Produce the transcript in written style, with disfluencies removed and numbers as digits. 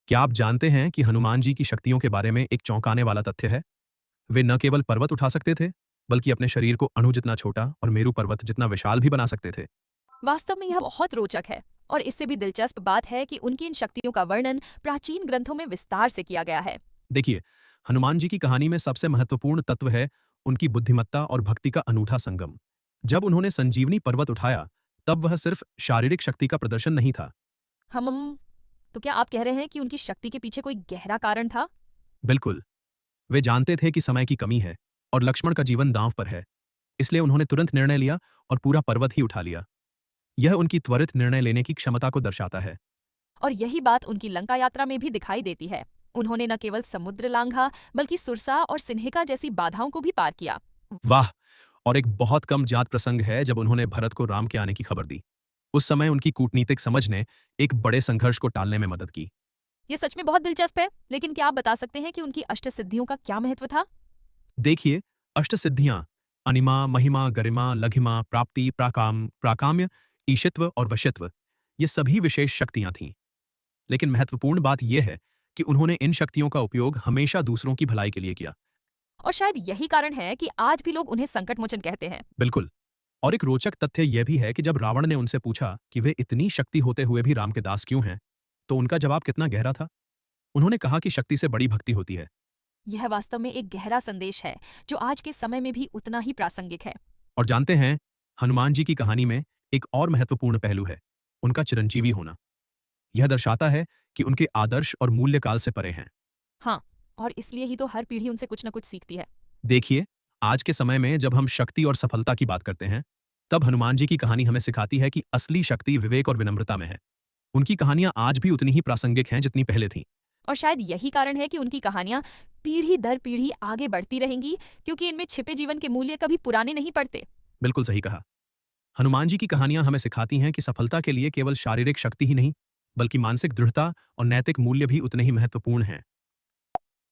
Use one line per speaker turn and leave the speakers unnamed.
क्या आप जानते हैं कि हनुमान जी की शक्तियों के बारे में एक चौंकाने वाला तथ्य है? वे न केवल पर्वत उठा सकते थे, बल्कि अपने शरीर को अणु जितना छोटा और मेरू पर्वत जितना विशाल भी बना सकते थे।
वास्तव में यह बहुत रोचक है। और इससे भी दिलचस्प बात है कि उनकी इन शक्तियों का वर्णन प्राचीन ग्रंथों में विस्तार से किया गया है।
देखिए, हनुमान जी की कहानी में सबसे महत्वपूर्ण तत्व है उनकी बुद्धिमत्ता और भक्ति का अनूठा संगम। जब उन्होंने संजीवनी पर्वत उठाया, तब वह सिर्फ शारीरिक शक्ति का प्रदर्शन नहीं था।
हम तो क्या आप कह रहे हैं कि उनकी शक्ति के पीछे कोई गहरा कारण था?
बिल्कुल, वे जानते थे कि समय की कमी है और लक्ष्मण का जीवन दांव पर है। इसलिए उन्होंने तुरंत निर्णय लिया और पूरा पर्वत ही उठा लिया। यह उनकी त्वरित निर्णय लेने की क्षमता को दर्शाता है।
और यही बात उनकी लंका यात्रा में भी दिखाई देती है। उन्होंने न केवल समुद्र लांघा, बल्कि सुरसा और सिन्हिका जैसी बाधाओं को भी पार किया।
वाह! और एक बहुत कम जात प्रसंग है जब उन्होंने भरत को राम के आने की खबर दी। उस समय उनकी कूटनीतिक समझ ने एक बड़े संघर्ष को टालने में मदद की।
ये सच में बहुत दिलचस्प है, लेकिन क्या आप बता सकते हैं कि उनकी अष्टसिद्धियों का क्या महत्व था?
देखिए, अष्टसिद्धियां अनिमा, महिमा, गरिमा, लघिमा, प्राप्ति, प्राकाम, प्राकाम्य, ईशित्व और वशित्व, ये सभी विशेष शक्तियां थीं। लेकिन महत्वपूर्ण बात यह है कि उन्होंने इन शक्तियों का उपयोग हमेशा दूसरों की भलाई के लिए किया।
और शायद यही कारण है कि आज भी लोग उन्हें संकट मोचन कहते हैं।
बिल्कुल। और एक रोचक तथ्य यह भी है कि जब रावण ने उनसे पूछा कि वे इतनी शक्ति होते हुए भी राम के दास क्यों हैं, तो उनका जवाब कितना गहरा था। उन्होंने कहा कि शक्ति से बड़ी भक्ति होती है।
यह वास्तव में एक गहरा संदेश है, जो आज के समय में भी उतना ही प्रासंगिक है।
और जानते हैं, हनुमान जी की कहानी में एक और महत्वपूर्ण पहलू है, उनका चिरंजीवी होना। यह दर्शाता है कि उनके आदर्श और मूल्य काल से परे हैं।
हाँ, और इसलिए ही तो हर पीढ़ी उनसे कुछ न कुछ सीखती है।
देखिए, आज के समय में जब हम शक्ति और सफलता की बात करते हैं, तब हनुमान जी की कहानी हमें सिखाती है कि असली शक्ति विवेक और विनम्रता में है। उनकी कहानियां आज भी उतनी ही प्रासंगिक हैं जितनी पहले थीं।
और शायद यही कारण है कि उनकी कहानियां पीढ़ी दर पीढ़ी आगे बढ़ती रहेंगी, क्योंकि इनमें छिपे जीवन के मूल्य कभी पुराने नहीं पड़ते।
बिल्कुल सही कहा। हनुमान जी की कहानियां हमें सिखाती हैं कि सफलता के लिए केवल शारीरिक शक्ति ही नहीं, बल्कि मानसिक दृढ़ता और नैतिक मूल्य भी उतने ही महत्वपूर्ण हैं।